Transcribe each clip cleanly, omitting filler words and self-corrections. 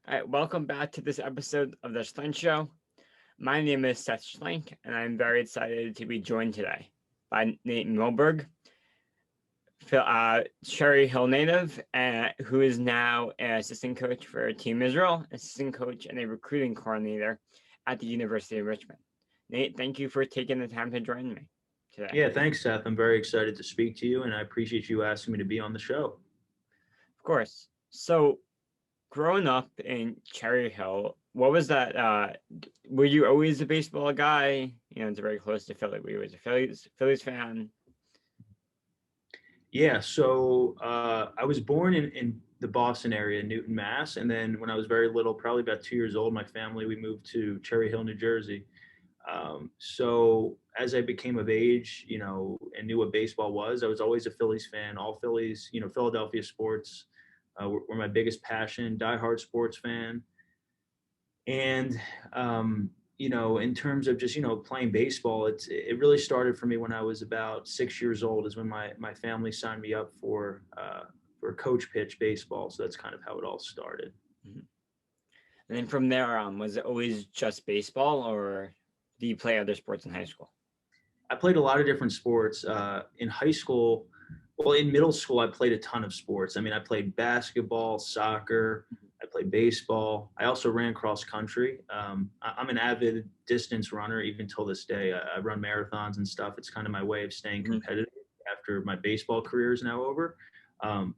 All right, welcome back to this episode of the Schlank Show. My name is Seth Schlank, and I'm very excited to be joined today by Nate Milberg, Cherry Hill native, who is now an assistant coach for Team Israel, assistant coach and a recruiting coordinator at the University of Richmond. Nate, thank you for taking the time to join me today. Yeah, thanks, Seth. I'm very excited to speak to you, and I appreciate you asking me to be on the show. Of course. So, growing up in Cherry Hill, what was that? Were you always a baseball guy? It's very close to Philly. Were you always a Phillies fan? Yeah, so I was born in the Boston area, Newton, Mass, and then when I was very little, probably about 2 years old, my family we moved to Cherry Hill, New Jersey. So as I became of age, and knew what baseball was, I was always a Phillies fan. All Phillies, Philadelphia sports were my biggest passion. Diehard sports fan. And in terms of just playing baseball, it really started for me when I was about 6 years old. Is when my family signed me up for coach pitch baseball. So that's kind of how it all started. Mhm. And then from there, was it always just baseball, or do you play other sports in high school? I played a lot of different sports in high school. Well, in middle school, I played a ton of sports. I mean, I played basketball, soccer, I played baseball. I also ran cross country. I'm an avid distance runner even till this day. I run marathons and stuff. It's kind of my way of staying Mhm. competitive after my baseball career is now over.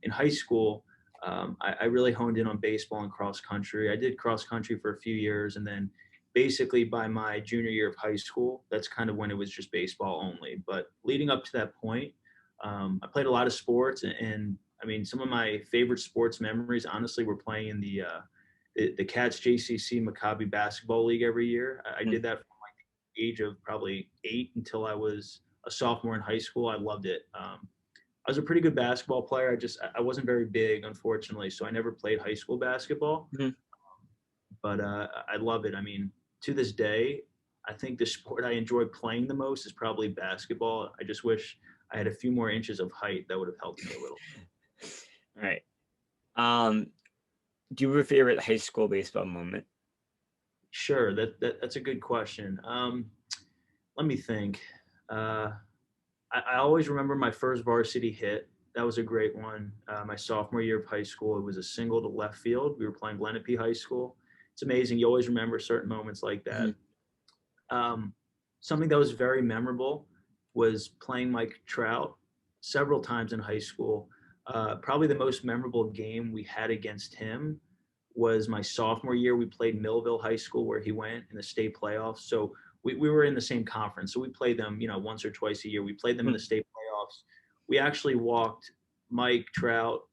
In high school, I really honed in on baseball and cross country. I did cross country for a few years, and then basically by my junior year of high school, that's kind of when it was just baseball only. But leading up to that point, I played a lot of sports, and I mean, some of my favorite sports memories, honestly, were playing in the Cats JCC Maccabi Basketball League every year. I Mhm. did that from like the age of probably 8 until I was a sophomore in high school. I loved it. I was a pretty good basketball player. I wasn't very big, unfortunately, so I never played high school basketball. Mhm. But I love it. I mean, to this day, I think the sport I enjoy playing the most is probably basketball. I just wish I had a few more inches of height. That would have helped me a little. All right. Um, do you have a favorite high school baseball moment? Sure, that's a good question. Let me think. Uh, I always remember my first varsity hit. That was a great one. My sophomore year of high school, it was a single to left field. We were playing Lenape High School. It's amazing. You always remember certain moments like that. Mhm. Um, Something that was very memorable was playing Mike Trout several times in high school. Probably the most memorable game we had against him was my sophomore year. We played Millville High School where he went in the state playoffs. So we were in the same conference. So we played them, once or twice a year. We played them in the state playoffs. We actually walked Mike Trout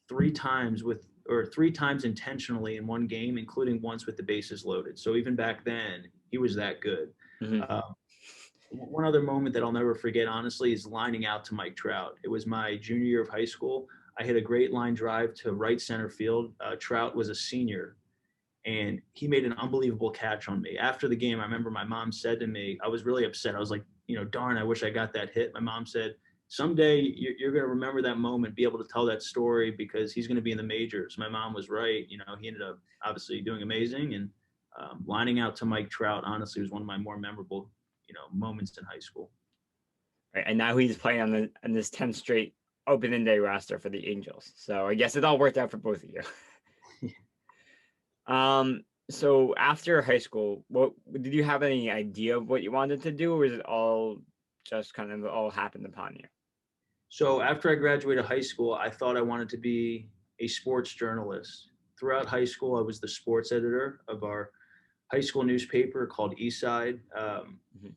3 times or 3 times intentionally in one game, including once with the bases loaded. So even back then, he was that good. Mhm. Um, One other moment that I'll never forget, honestly, is lining out to Mike Trout. It was my junior year of high school. I hit a great line drive to right center field. Trout was a senior, and he made an unbelievable catch on me. After the game, I remember my mom said to me, I was really upset. I was like, darn, I wish I got that hit. My mom said, someday you're going to remember that moment, be able to tell that story because he's going to be in the majors. My mom was right. He ended up obviously doing amazing, and lining out to Mike Trout, honestly, was one of my more memorable, moments in high school. Right, and now he's playing on this 10th straight opening day roster for the Angels. So I guess it all worked out for both of you. So after high school, what did you have any idea of what you wanted to do, or was it all just kind of all happened upon you? So after I graduated high school, I thought I wanted to be a sports journalist. Throughout high school, I was the sports editor of our high school newspaper called Eastside. Mhm.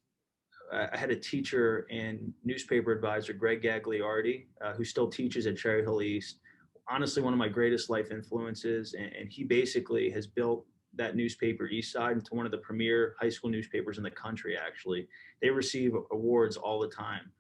I had a teacher and newspaper advisor, Greg Gagliardi, who still teaches at Cherry Hill East. Honestly, one of my greatest life influences, and he basically has built that newspaper, Eastside, into one of the premier high school newspapers in the country. Actually, they receive awards all the time.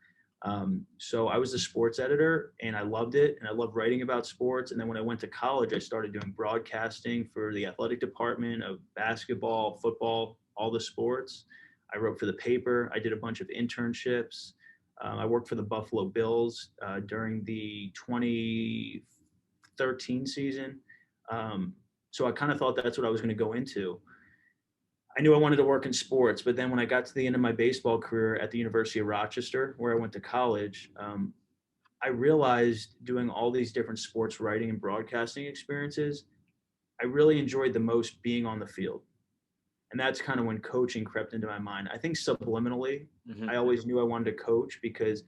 So I was the sports editor, and I loved it, and I loved writing about sports. And then when I went to college, I started doing broadcasting for the athletic department of basketball, football, all the sports. I wrote for the paper. I did a bunch of internships. I worked for the Buffalo Bills during the 2013 season. Um, So I kind of thought that's what I was going to go into. I knew I wanted to work in sports, but then when I got to the end of my baseball career at the University of Rochester, where I went to college, I realized doing all these different sports writing and broadcasting experiences, I really enjoyed the most being on the field. And that's kind of when coaching crept into my mind. I think subliminally, Hmm. I always knew I wanted to coach because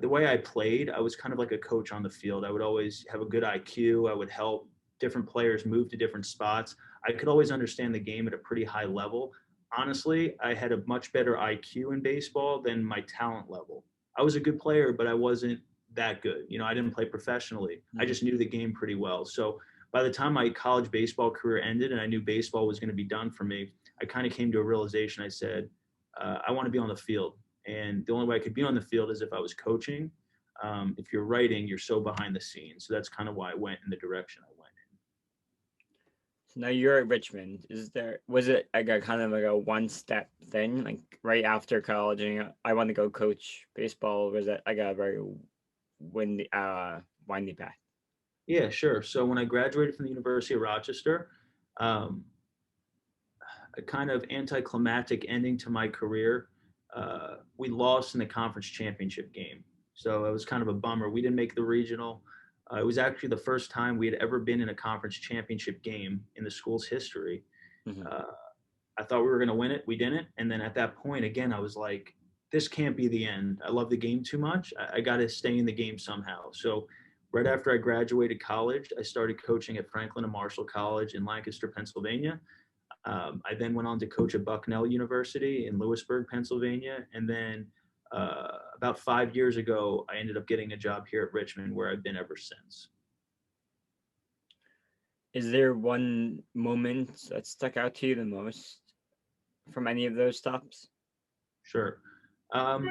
the way I played, I was kind of like a coach on the field. I would always have a good IQ. I would help different players move to different spots. I could always understand the game at a pretty high level. Honestly, I had a much better IQ in baseball than my talent level. I was a good player, but I wasn't that good. I didn't play professionally. I Hmm. just knew the game pretty well. So by the time my college baseball career ended and I knew baseball was going to be done for me, I kind of came to a realization. I said, I want to be on the field. And the only way I could be on the field is if I was coaching. If you're writing, you're so behind the scenes. So that's kind of why I went in the direction I went So now you're at Richmond. Was it like a kind of like a one step thing, like right after college and I want to go coach baseball? Or was it like a very windy path? in. Yeah, sure. So when I graduated from the University of Rochester, um, a kind of anticlimactic ending to my career. We lost in the conference championship game. So it was kind of a bummer. We didn't make the regional. It was actually the first time we had ever been in a conference championship game in the school's history. Hmm. Uh, I thought we were going to win it. We didn't. And then at that point, again, I was like, this can't be the end. I love the game too much. I got to stay in the game somehow. So right after I graduated college, I started coaching at Franklin and Marshall College in Lancaster, Pennsylvania. I then went on to coach at Bucknell University in Lewisburg, Pennsylvania. And then about 5 years ago, I ended up getting a job here at Richmond where I've been ever since. Is there one moment that stuck out to you the most from any of those stops? Sure. Um,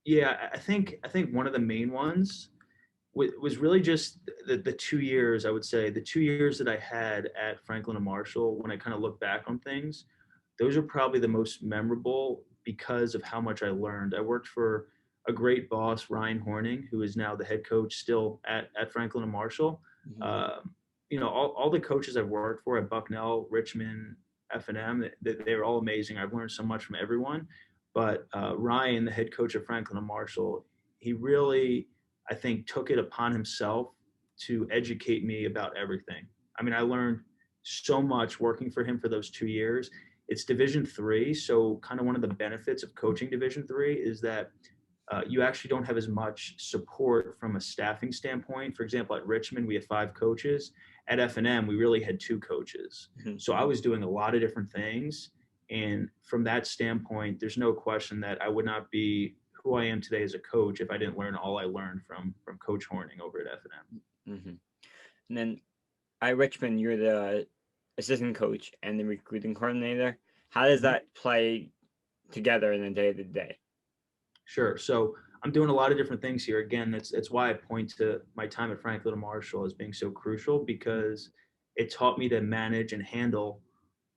yeah, I think one of the main ones was really just the 2 years, I would say, the 2 years that I had at Franklin and Marshall. When I kind of look back on things, those are probably the most memorable because of how much I learned. I worked for a great boss, Ryan Horning, who is now the head coach still at Franklin and Marshall. Hmm. Um, all the coaches I've worked for at Bucknell, Richmond, F&M, they're all amazing. I've learned so much from everyone. But Ryan, the head coach of Franklin and Marshall, he really, I think, took it upon himself to educate me about everything. I mean, I learned so much working for him for those 2 years. It's Division III, so kind of one of the benefits of coaching Division III is that you actually don't have as much support from a staffing standpoint. For example, at Richmond, we had 5 coaches. At F&M, we really had 2 coaches. Hmm. So I was doing a lot of different things. And from that standpoint, there's no question that I would not be who I am today as a coach if I didn't learn all I learned from Coach Horning over at F&M. Hmm. And then at Richmond, you're the assistant coach and the recruiting coordinator. How does Mhm. that play together in the day to day? Sure. So I'm doing a lot of different things here. Again, that's why I point to my time at Franklin and Marshall as being so crucial because it taught me to manage and handle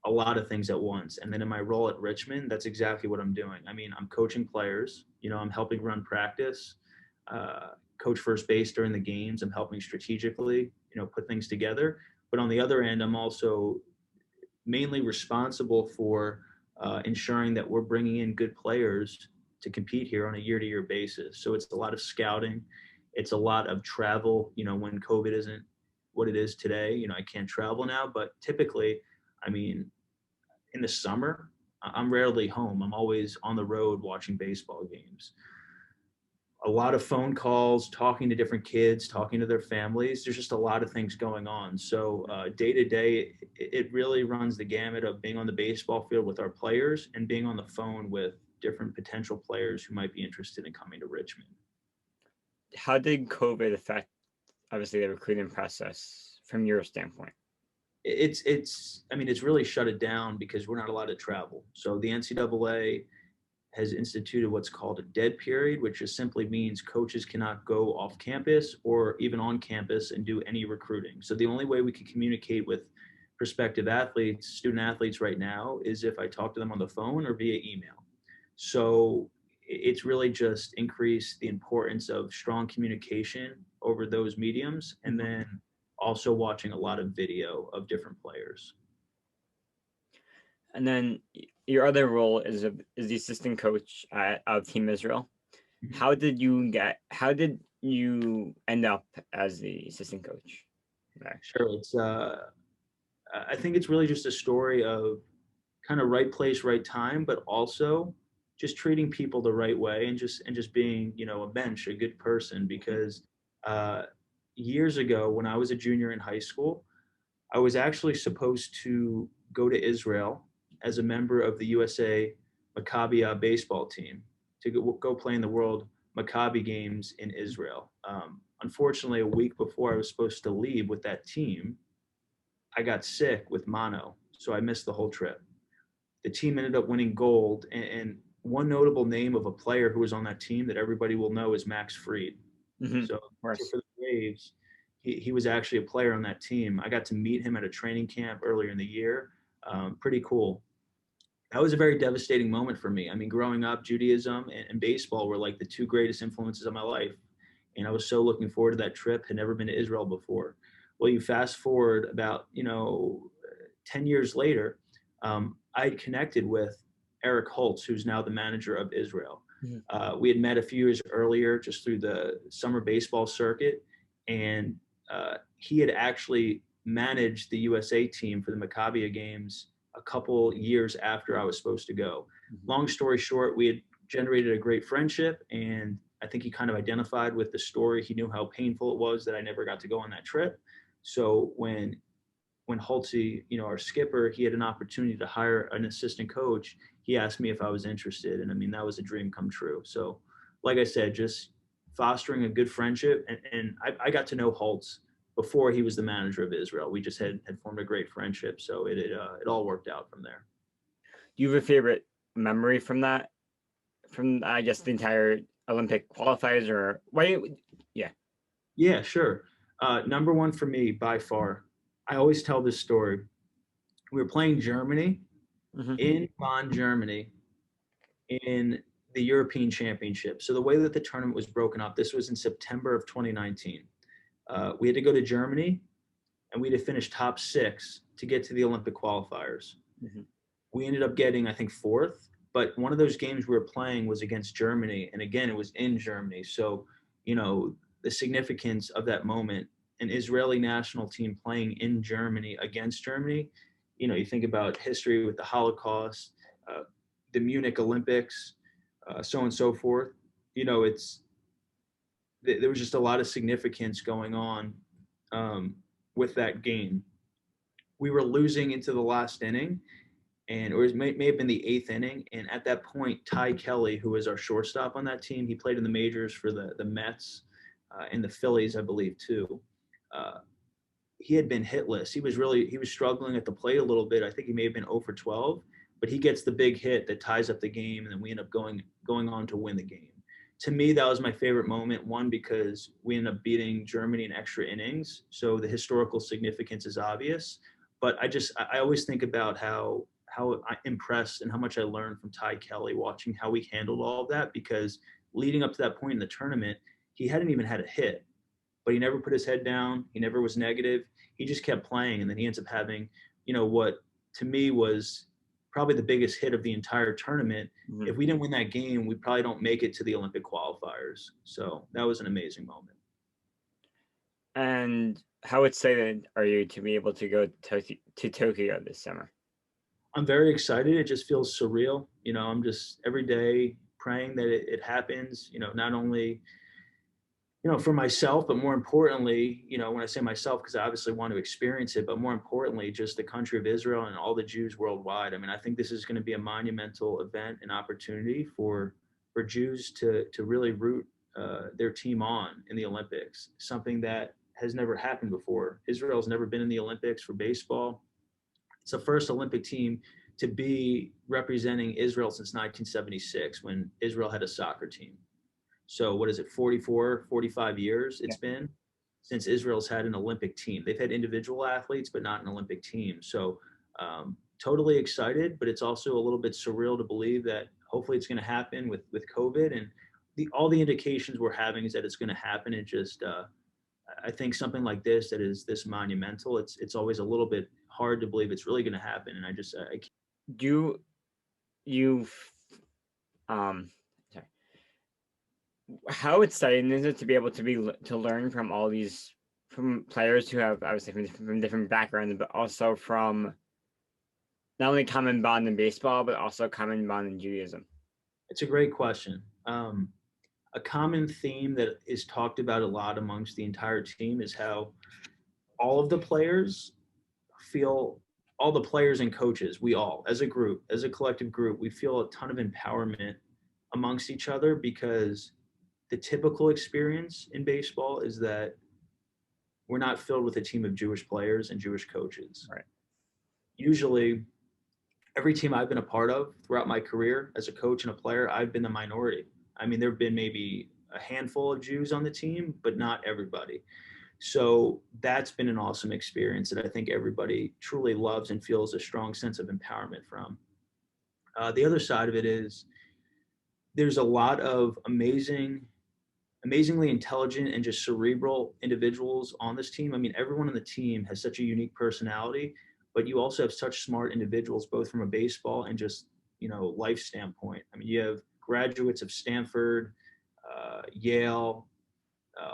a lot of things at once. And then in my role at Richmond, that's exactly what I'm doing. I mean, I'm coaching players. I'm helping run practice, coach first base during the games. I'm helping strategically, put things together. But on the other end, I'm also mainly responsible for ensuring that we're bringing in good players to compete here on a year-to-year basis. So it's a lot of scouting. It's a lot of travel. When COVID isn't what it is today, I can't travel now. But typically, I mean, in the summer, I'm rarely home. I'm always on the road watching baseball games. A lot of phone calls, talking to different kids, talking to their families. There's just a lot of things going on. So day to day, it really runs the gamut of being on the baseball field with our players and being on the phone with different potential players who might be interested in coming to Richmond. How did COVID affect, obviously, the recruiting process from your standpoint? It's I mean it's really shut it down because we're not allowed to travel. So the NCAA has instituted what's called a dead period, which just simply means coaches cannot go off campus or even on campus and do any recruiting. So the only way we can communicate with prospective athletes, student athletes right now is if I talk to them on the phone or via email. So it's really just increased the importance of strong communication over those mediums. And Mhm. then also watching a lot of video of different players. And then your other role is the assistant coach of Team Israel. Mhm. How did you end up as the assistant coach there? Sure, I think it's really just a story of kind of right place, right time, but also just treating people the right way and just being, a bench, a good person. Because uh, years ago, when I was a junior in high school, I was actually supposed to go to Israel as a member of the USA Maccabi baseball team to go play in the World Maccabi games in Israel. Unfortunately, a week before I was supposed to leave with that team, I got sick with mono, so I missed the whole trip. The team ended up winning gold, and one notable name of a player who was on that team that everybody will know is Max Fried. Mm-hmm. So Of course. for the Braves, he was actually a player on that team. I got to meet him at a training camp earlier in the year. Pretty cool. That was a very devastating moment for me. I mean, growing up, Judaism and baseball were like the two greatest influences of my life. And I was so looking forward to that trip. Had never been to Israel before. Well, you fast forward about, 10 years later, I had connected with Eric Holtz, who's now the manager of Israel. Mhm. We had met a few years earlier just through the summer baseball circuit. And he had actually managed the USA team for the Maccabi games a couple years after I was supposed to go. Mhm. Long story short, we had generated a great friendship, and I think he kind of identified with the story. He knew how painful it was that I never got to go on that trip. So when Holtzy, our skipper, he had an opportunity to hire an assistant coach. He asked me if I was interested, and I mean that was a dream come true. So, like I said, just fostering a good friendship, and I got to know Holtz before he was the manager of Israel. We just had formed a great friendship, so it all worked out from there. Do you have a favorite memory from that? From I guess the entire Olympic qualifiers, or why? Yeah. Yeah, sure. Number one for me by far. I always tell this story. We were playing Germany Mm-hmm. in Bonn, Germany, in the European Championship. So the way that the tournament was broken up, this was in September of 2019. We had to go to Germany, and we had to finish top six to get to the Olympic qualifiers. Mm-hmm. We ended up getting, I think, fourth. But one of those games we were playing was against Germany, and again, it was in Germany. So, the significance of that moment, an Israeli national team playing in Germany against Germany. You think about history with the Holocaust, uh, the Munich Olympics, so on and so forth. It's there was just a lot of significance going on with that game. We were losing into the last inning, and or it may have been the eighth inning. And at that point, Ty Kelly, who was our shortstop on that team, he played in the majors for the Mets and the Phillies, I believe, too. Uh, he had been hitless. He was struggling at the plate a little bit. I think he may have been 0 for 12, but he gets the big hit that ties up the game, and then we end up going on to win the game. To me, that was my favorite moment. One, because we ended up beating Germany in extra innings, so the historical significance is obvious. But I always think about how I impressed and how much I learned from Ty Kelly watching how he handled all of that, because leading up to that point in the tournament, he hadn't even had a hit, but he never put his head down. He never was negative. He just kept playing. And then he ends up having, what to me was probably the biggest hit of the entire tournament. Mm-hmm. If we didn't win that game, we probably don't make it to the Olympic qualifiers. So that was an amazing moment. And how excited are you to be able to go to Tokyo this summer? I'm very excited. It just feels surreal. I'm just every day praying that it happens, not only for myself, but more importantly, when I say myself, because I obviously want to experience it, but more importantly, just the country of Israel and all the Jews worldwide. I mean, I think this is going to be a monumental event and opportunity for Jews to really root their team on in the Olympics, something that has never happened before. Israel's never been in the Olympics for baseball. It's the first Olympic team to be representing Israel since 1976, when Israel had a soccer team. So what is it, 44, 45 years Yeah. it's been since Israel's had an Olympic team. They've had individual athletes, but not an Olympic team. So totally excited, but it's also a little bit surreal to believe that hopefully it's going to happen with COVID. And all the indications we're having is that it's going to happen. It just, I think something like this that is this monumental, it's always a little bit hard to believe it's really going to happen. And I can't. Do you um sorry, how exciting is it to be able to to learn from all these from players who have obviously from different backgrounds, but also from not only common bond in baseball, but also common bond in Judaism? It's a great question. A common theme that is talked about a lot amongst the entire team is how all of the players feel, all the players and coaches, we all, as a group, as a collective group, we feel a ton of empowerment amongst each other, because the typical experience in baseball is that we're not filled with a team of Jewish players and Jewish coaches. Right. Usually, every team I've been a part of throughout my career as a coach and a player, I've been the minority. I mean, there have been maybe a handful of Jews on the team, but not everybody. So that's been an awesome experience that I think everybody truly loves and feels a strong sense of empowerment from. The other side of it is there's a lot of amazingly intelligent and just cerebral individuals on this team. I mean, everyone on the team has such a unique personality, but you also have such smart individuals, both from a baseball and just, life standpoint. I mean, you have graduates of Stanford, Yale,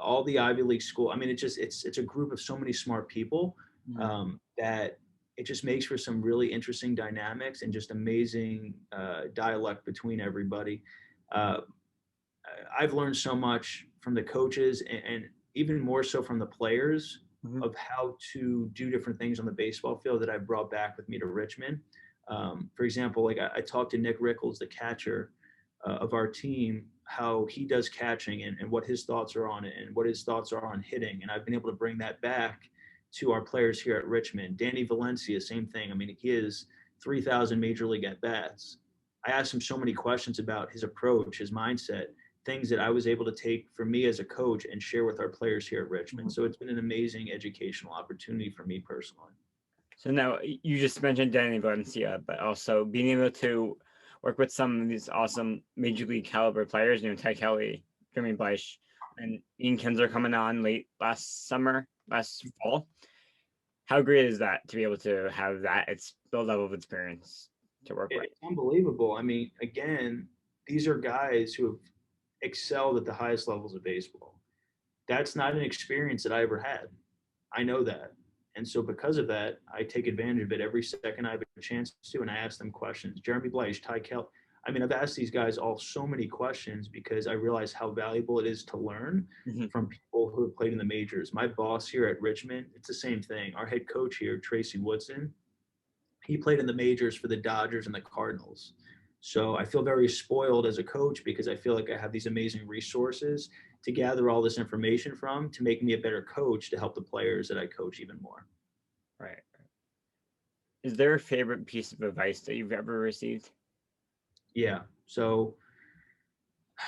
all the Ivy League school. I mean, it's a group of so many smart people that it just makes for some really interesting dynamics and just amazing dialect between everybody. Uh, I've learned so much from the coaches, and even more so from the players, Mm-hmm. of how to do different things on the baseball field that I brought back with me to Richmond. For example, like I talked to Nick Rickles, the catcher of our team, how he does catching, and what his thoughts are on it and what his thoughts are on hitting. And I've been able to bring that back to our players here at Richmond. Danny Valencia, same thing. I mean, he has 3,000 major league at bats. I asked him so many questions about his approach, his mindset, things that I was able to take for me as a coach and share with our players here at Richmond. So it's been an amazing educational opportunity for me personally. So now you just mentioned Danny Valencia, but also being able to work with some of these awesome major league caliber players, Ty Kelly, Jeremy Bleich, and Ian Kinsler coming on late last fall. How great is that to be able to have that? It's the level of experience to work with. It's unbelievable. I mean, again, these are guys who have excelled at the highest levels of baseball. That's not an experience that I ever had. I know that. And so because of that, I take advantage of it every second I have a chance to, and I ask them questions. Jeremy Bleich, Ty Kell. I mean, I've asked these guys all so many questions because I realize how valuable it is to learn from people who have played in the majors. My boss here at Richmond, it's the same thing. Our head coach here, Tracy Woodson, he played in the majors for the Dodgers and the Cardinals. So I feel very spoiled as a coach because I feel like I have these amazing resources to gather all this information from to make me a better coach to help the players that I coach even more. Right. Is there a favorite piece of advice that you've ever received? Yeah. So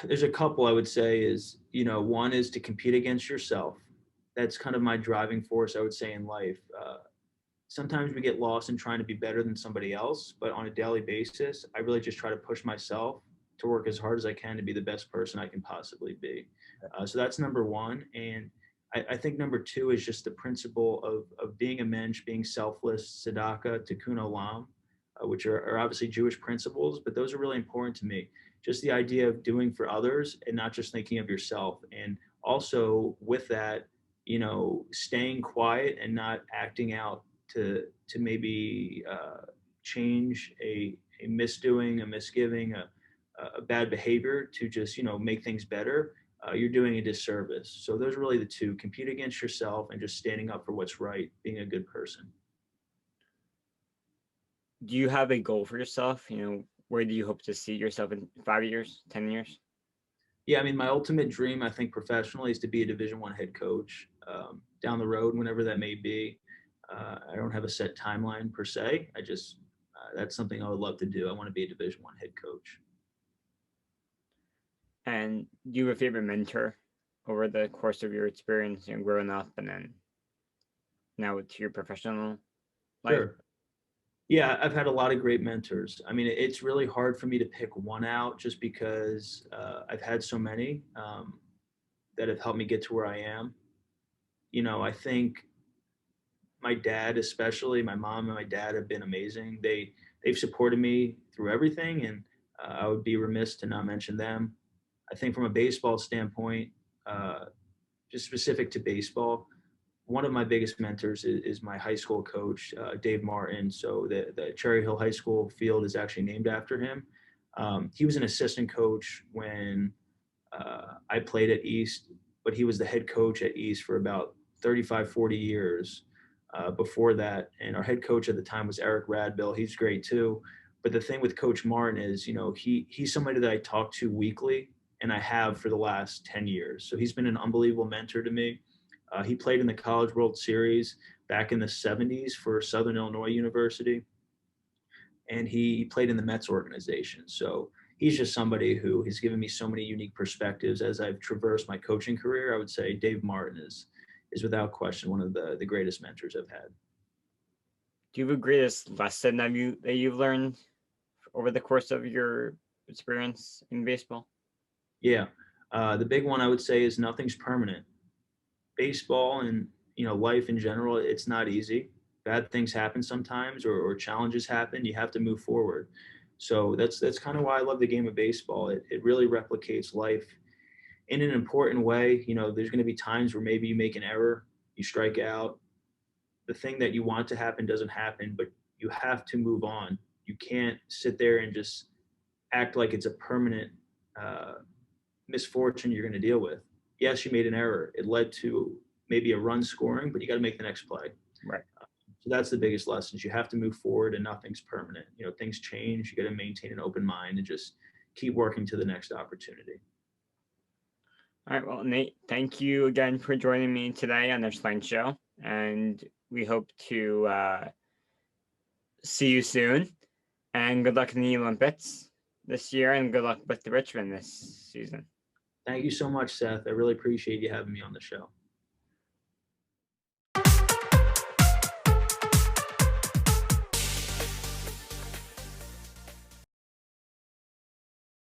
there's a couple I would say is, one is to compete against yourself. That's kind of my driving force, I would say, in life. Sometimes we get lost in trying to be better than somebody else, but on a daily basis, I really just try to push myself to work as hard as I can to be the best person I can possibly be. So that's number one. And I think number two is just the principle of being a mensch, being selfless, tzedakah, tikkun olam, which are obviously Jewish principles, but those are really important to me. Just the idea of doing for others and not just thinking of yourself. And also with that, staying quiet and not acting out to maybe change a misdoing, a misgiving, a bad behavior to just make things better. You're doing a disservice. So those are really the two: compete against yourself and just standing up for what's right, being a good person. Do you have a goal for yourself? Where do you hope to see yourself in 5 years, 10 years? Yeah, I mean, my ultimate dream, I think, professionally, is to be a Division I head coach down the road, whenever that may be. I don't have a set timeline per se. I just that's something I would love to do. I want to be a Division I head coach. And do you have a favorite mentor over the course of your experience, growing up and then now to your professional life? Sure. Yeah, I've had a lot of great mentors. I mean, it's really hard for me to pick one out just because I've had so many that have helped me get to where I am. I think my dad, especially my mom and my dad, have been amazing. They've supported me through everything, and I would be remiss to not mention them. I think from a baseball standpoint, uh, just specific to baseball, one of my biggest mentors is my high school coach, Dave Martin. So the Cherry Hill High School field is actually named after him. He was an assistant coach when I played at East, but he was the head coach at East for about 35, 40 years before that. And our head coach at the time was Eric Radbill. He's great too. But the thing with Coach Martin is, he's somebody that I talk to weekly, and I have for the last 10 years. So he's been an unbelievable mentor to me. He played in the College World Series back in the 70s for Southern Illinois University, and he played in the Mets organization. So he's just somebody who has given me so many unique perspectives as I've traversed my coaching career. I would say Dave Martin is without question one of the greatest mentors I've had. Do you have a greatest lesson that you've learned over the course of your experience in baseball? Yeah. The big one I would say is nothing's permanent. Baseball and life in general, it's not easy. Bad things happen sometimes, or challenges happen. You have to move forward. So that's kind of why I love the game of baseball. It really replicates life in an important way. There's going to be times where maybe you make an error, you strike out, the thing that you want to happen doesn't happen, but you have to move on. You can't sit there and just act like it's a permanent uh, misfortune you're going to deal with. Yes, you made an error. It led to maybe a run scoring, but you got to make the next play. Right. So that's the biggest lesson. You have to move forward, and nothing's permanent. Things change. You got to maintain an open mind and just keep working to the next opportunity. All right. Well, Nate, thank you again for joining me today on the Schlank Show, and we hope to see you soon. And good luck in the Olympics this year, and good luck with the Richmond this season. Thank you so much, Seth. I really appreciate you having me on the show.